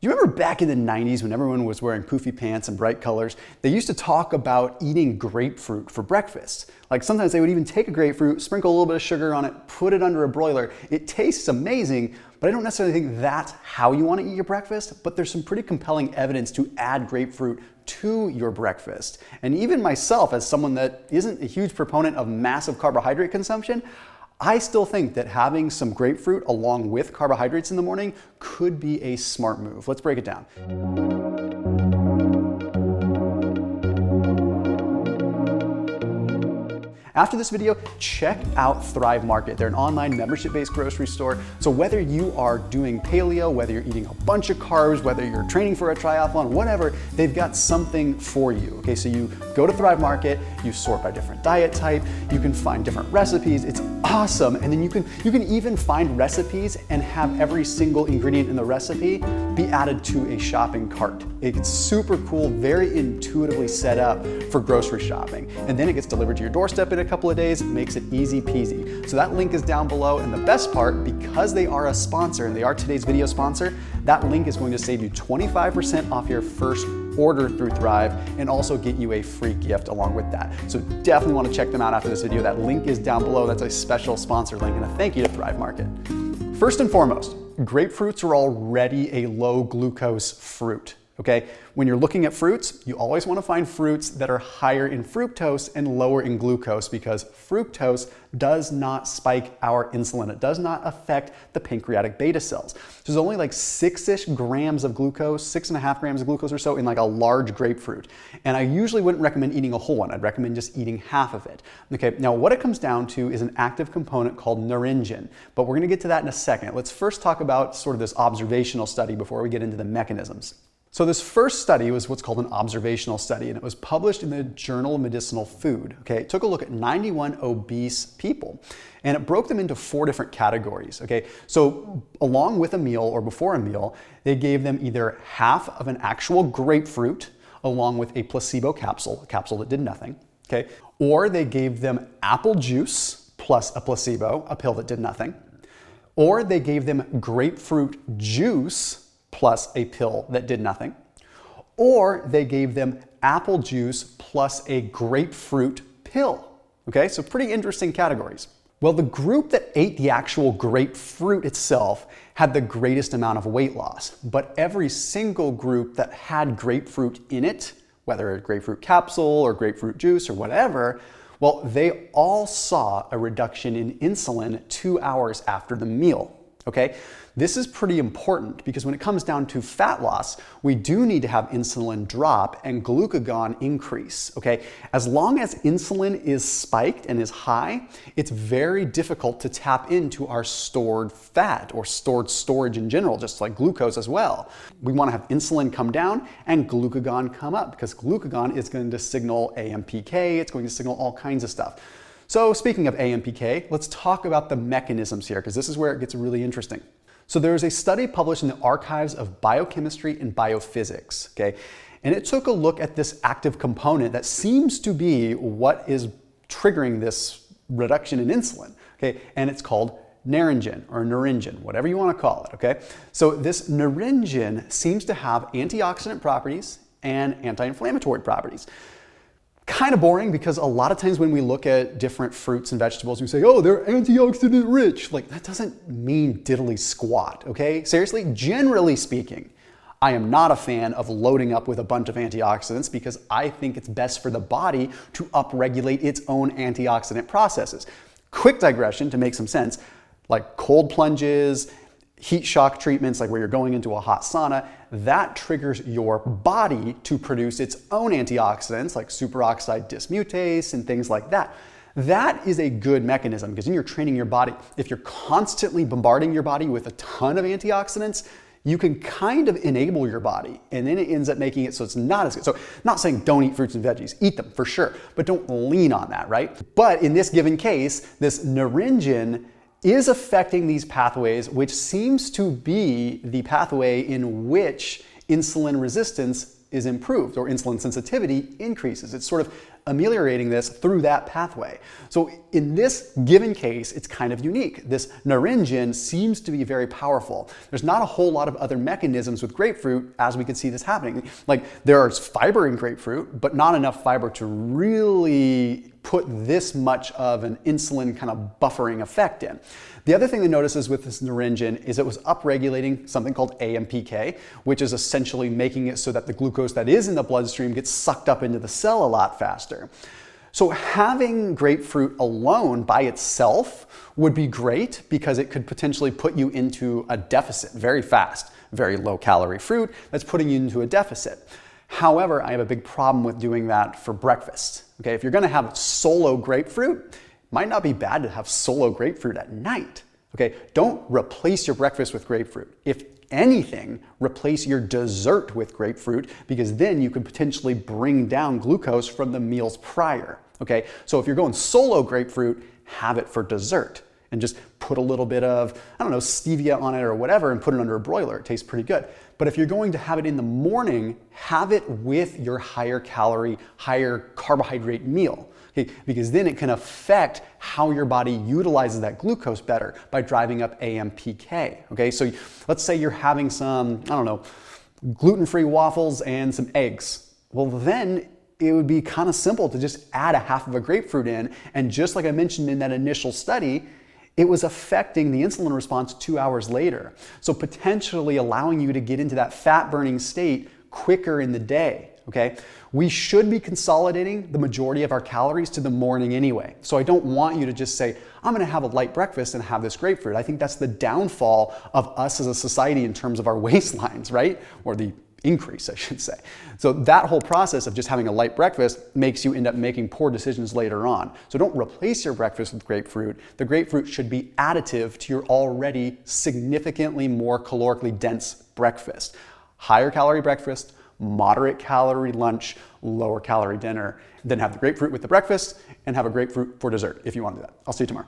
Do you remember back in the 90s when everyone was wearing poofy pants and bright colors? They used to talk about eating grapefruit for breakfast. Like sometimes they would even take a grapefruit, sprinkle a little bit of sugar on it, put it under a broiler. It tastes amazing, but I don't necessarily think that's how you want to eat your breakfast, but there's some pretty compelling evidence to add grapefruit to your breakfast. And even myself, as someone that isn't a huge proponent of massive carbohydrate consumption, I still think that having some grapefruit along with carbohydrates in the morning could be a smart move. Let's break it down. After this video, check out Thrive Market. They're an online membership-based grocery store. So whether you are doing paleo, whether you're eating a bunch of carbs, whether you're training for a triathlon, whatever, they've got something for you. Okay, so you go to Thrive Market, you sort by different diet type, you can find different recipes. It's awesome. And then you can even find recipes and have every single ingredient in the recipe be added to a shopping cart. It's super cool, very intuitively set up for grocery shopping. And then it gets delivered to your doorstep in a couple of days, makes it easy peasy. So that link is down below, and the best part, because they are a sponsor and they are today's video sponsor, that link is going to save you 25% off your first order through Thrive and also get you a free gift along with that. So definitely want to check them out after this video. That link is down below. That's a special sponsor link, and a thank you to Thrive Market. First and foremost, grapefruits are already a low glucose fruit. Okay, when you're looking at fruits, you always want to find fruits that are higher in fructose and lower in glucose, because fructose does not spike our insulin. It does not affect the pancreatic beta cells. So there's only like 6-ish grams of glucose, 6.5 grams of glucose or so in like a large grapefruit. And I usually wouldn't recommend eating a whole one. I'd recommend just eating half of it. Okay, now what it comes down to is an active component called naringin, but we're going to get to that in a second. Let's first talk about sort of this observational study before we get into the mechanisms. So this first study was what's called an observational study, and it was published in the Journal of Medicinal Food. Okay, it took a look at 91 obese people, and it broke them into 4 different categories. Okay, so along with a meal or before a meal, they gave them either half of an actual grapefruit along with a placebo capsule, a capsule that did nothing. Okay, or they gave them apple juice plus a placebo, a pill that did nothing, or they gave them grapefruit juice plus a pill that did nothing, or they gave them apple juice plus a grapefruit pill. Okay, so pretty interesting categories. Well, the group that ate the actual grapefruit itself had the greatest amount of weight loss, but every single group that had grapefruit in it, whether a grapefruit capsule or grapefruit juice or whatever, well, they all saw a reduction in insulin 2 hours after the meal. Okay, this is pretty important because when it comes down to fat loss, we do need to have insulin drop and glucagon increase. Okay, as long as insulin is spiked and is high, it's very difficult to tap into our stored fat or stored storage in general, just like glucose as well. We want to have insulin come down and glucagon come up, because glucagon is going to signal AMPK, it's going to signal all kinds of stuff. So speaking of AMPK, let's talk about the mechanisms here, because this is where it gets really interesting. So there's a study published in the Archives of Biochemistry and Biophysics, okay? And it took a look at this active component that seems to be what is triggering this reduction in insulin, okay? And it's called naringin or naringin, whatever you want to call it, okay? So this naringin seems to have antioxidant properties and anti-inflammatory properties. Kind of boring, because a lot of times when we look at different fruits and vegetables, we say, oh, they're antioxidant rich. Like, that doesn't mean diddly squat, okay? Seriously, generally speaking, I am not a fan of loading up with a bunch of antioxidants, because I think it's best for the body to upregulate its own antioxidant processes. Quick digression to make some sense, like cold plunges, heat shock treatments, like where you're going into a hot sauna, that triggers your body to produce its own antioxidants like superoxide dismutase and things like that. That is a good mechanism, because then you're training your body. If you're constantly bombarding your body with a ton of antioxidants, you can kind of enable your body, and then it ends up making it so it's not as good. So not saying don't eat fruits and veggies, eat them for sure, but don't lean on that, right? But in this given case, this naringin is affecting these pathways, which seems to be the pathway in which insulin resistance is improved or insulin sensitivity increases. It's sort of ameliorating this through that pathway. So in this given case, it's kind of unique. This naringin seems to be very powerful. There's not a whole lot of other mechanisms with grapefruit as we could see this happening. Like there's fiber in grapefruit, but not enough fiber to really put this much of an insulin kind of buffering effect in. The other thing to notice is with this naringin is it was upregulating something called AMPK, which is essentially making it so that the glucose that is in the bloodstream gets sucked up into the cell a lot faster. So having grapefruit alone by itself would be great because it could potentially put you into a deficit very fast. Very low calorie fruit that's putting you into a deficit. However, I have a big problem with doing that for breakfast. Okay, if you're gonna have solo grapefruit, it might not be bad to have solo grapefruit at night. Okay, don't replace your breakfast with grapefruit. If anything, replace your dessert with grapefruit because then you could potentially bring down glucose from the meals prior. Okay, so if you're going solo grapefruit, have it for dessert and just put a little bit of, I don't know, stevia on it or whatever and put it under a broiler. It tastes pretty good. But if you're going to have it in the morning, have it with your higher calorie, higher carbohydrate meal. Okay, because then it can affect how your body utilizes that glucose better by driving up AMPK. Okay, so let's say you're having some, I don't know, gluten-free waffles and some eggs. Well, then it would be kind of simple to just add a half of a grapefruit in, and just like I mentioned in that initial study, it was affecting the insulin response 2 hours later. So potentially allowing you to get into that fat burning state quicker in the day, okay? We should be consolidating the majority of our calories to the morning anyway. So I don't want you to just say, I'm gonna have a light breakfast and have this grapefruit. I think that's the downfall of us as a society in terms of our waistlines, right? Or the increase, I should say. So that whole process of just having a light breakfast makes you end up making poor decisions later on. So don't replace your breakfast with grapefruit. The grapefruit should be additive to your already significantly more calorically dense breakfast. Higher calorie breakfast, moderate calorie lunch, lower calorie dinner. Then have the grapefruit with the breakfast and have a grapefruit for dessert if you want to do that. I'll see you tomorrow.